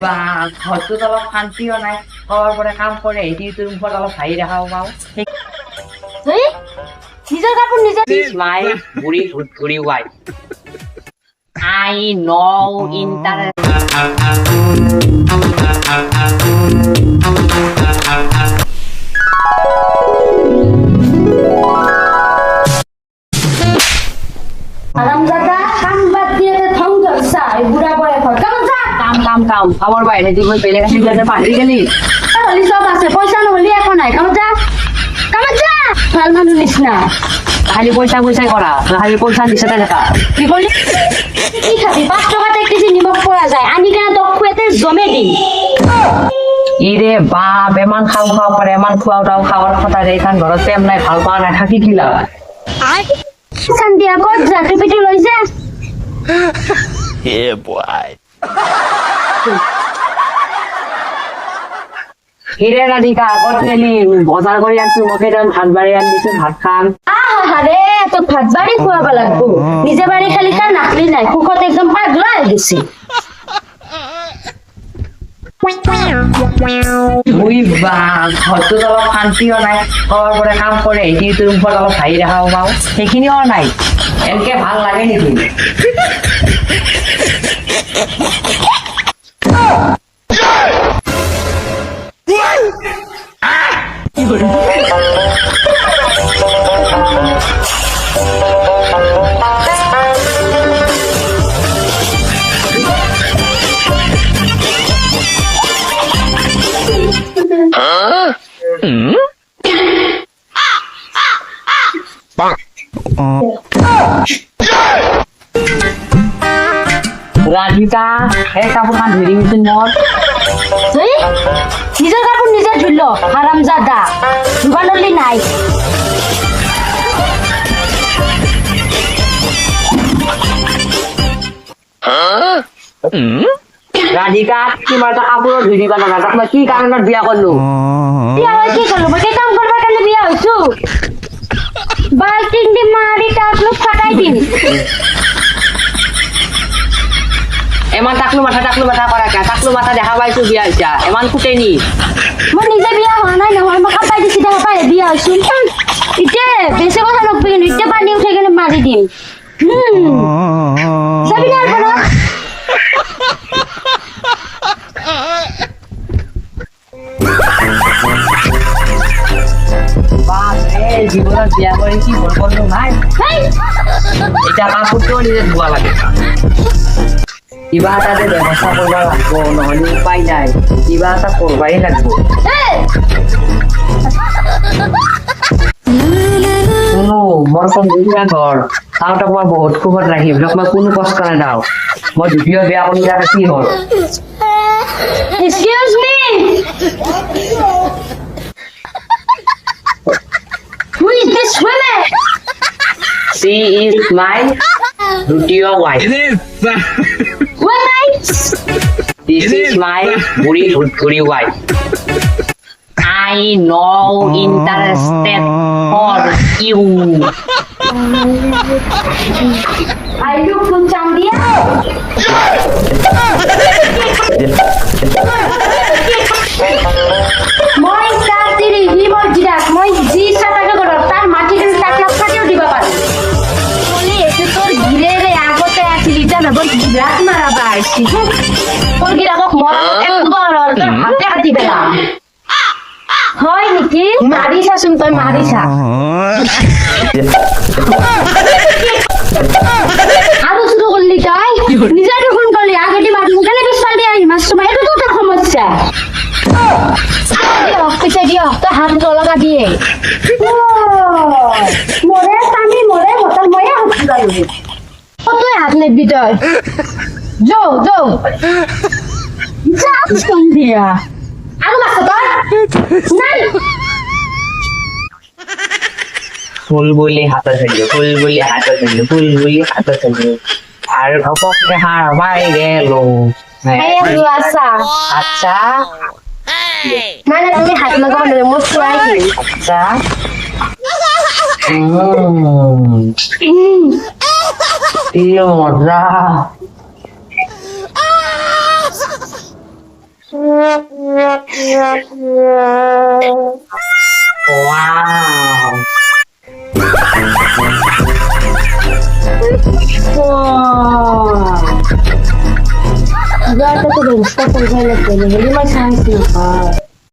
বা ঘৰটোত অলপ শান্তিও নাই কৰাৰ পৰা কাম কৰে এইটো ৰুমত অলপ হাঁহি দেখাব পাওঁ নিজৰ কাপোৰ নিজে মাই বুঢ়ী ভুৰি ৱাই আই ন' হারামজাদা কাম বাদ দিয়ে থং ধরছা এই বুড়া বয়সত কাম খাবৰ বাহিৰে তুই বেলেগ আছিল পাহৰি গেলি হলি সব আছে পয়সা নহলি একো নাই কামত যা ভাল মানুহ নিচিনা খালি পইচাই কৰা খালি পইচা নিচিনা দেখা কি করলি কি খাবি 5 টাকাতে 1 কেজি নিমখ পোৱা যায় আনি কেনে তোক খুৱেতে জমে দিম ইৰে বাপ এমান খাব পাৰে এমান খোৱাও খাৱাৰ কথা এইখন ঘৰত প্ৰেম নাই ভাল পোৱা নাই থাকি কি লাভ সন্ধিয়া কত যাতে পিটি লৈ যা Yeah, boy. হিৰে ৰাধিকা আগত গেলি বজাৰ কৰি আনছো মোক ভাত বাঢ়ি আনিছো ভাত খাম আহারে তোক ভাত বাড়ি খুৱাবা লাগবো নিজে বাড়ি খালি খা নাকলি নাই সুখত একদম পাগলা হৈ গেছি তুই বা ঘৰটোত অলপ শান্তিও নাই কৰাৰ পৰা কাম কৰে এইটো ৰুমত অলপ হাঁহি দেখাব পাওঁ সেইখিনিও নাই এনেকে ভাল লাগে নেকি ৰাধিকা এই কাপোৰখন ধুই দিবিচোন মোৰ নিজৰ কাপোৰ নিজে ধুই ল হারামজাদা ধুবা নলি নাই ৰাধিকা তোমাৰ এটা কাপোৰো ধুই দিবা নালাগে তাক মই কি কাৰণত বিয়া কৰিলো বিয়া হৈ কি কৰিলো মই কাম কৰিব কাৰণে বিয়া হৈছো বাল্টিং দি মাৰি তাক লোক ফাটাই দিম এমান টাকলো মাথা কৰা টাকলো মাথা দেখা পাইছো বিয়া হৈছা এমান ফুটে নি মই নিজে বিয়া হোৱা নাই নহয় মই কাপাই দিছি দেখা পাই বিয়া হৈছো এতিয়া বেছি কথা নকবি কিন্তু এতিয়া পানী উঠাই কেনে মাৰি দিম যাবি না ঘৰত জীৱনত বিয়া কৰি কি কৰিলো নাই এতিয়া কাপোৰটো নিজে ধোৱা লাগে কিবা এটা যে ব্যৱস্থা কৰিব লাগিব নহলে উপায় নাই কিবা এটা কৰিবই লাগিব কোনো মোৰ কমজোৰিয়া ঘৰ তাওঁতক মই বহুত সুখত ৰাখিম মই কোনো কষ্ট নেদাওঁ মই দ্বিতীয় বিয়া কৰি যাতে কি হ'ল Excuse me. Who is this woman? She is my দ্বিতীয় wife Woman. This is my বুড়ি wife I know interested for you Are you from Zambia? মই কাটিৰি হিমৰ জিৰাক মই যি চাটাকে কৰ তাৰ মাটি কিন্তু তাক লাফাতেও দিব পাৰো বলি এটো তোৰ গিৰেৰে আগতে আছিল ইটা নবল বিৰাট মাৰাবা আইছি তোৰ গিৰাকক মই একবাৰ হাতে কাটি পেলাম হয় নেকি মাৰিছাচোন তই মাৰিছা আৰু শুরু করলি তাই নিজে দেখুন করলি আগেটি মারুন কেন বিশাল দিয়ে আই মাছ সময় এটা তো তোর সমস্যা পিছে দিও তো হাত লগা দিয়ে মরে টানি মরে মতন মরে হাত গালি তুই হাত নেবি তই যাও যা সন্ধিয়া আৰু মাছ তই নাই ফুল বুলি হাতত ধৰিলো আৰু ঘপককে সাৰ পাই গেলো আচ্ছা আচ্ছা মানে তুমি হাত লগাব নোৱাৰে মোৰ চুৱাই দিম আচ্ছা কি মজা Wow. Gata ko din, stop ang galat ko. Hindi may chance na ka.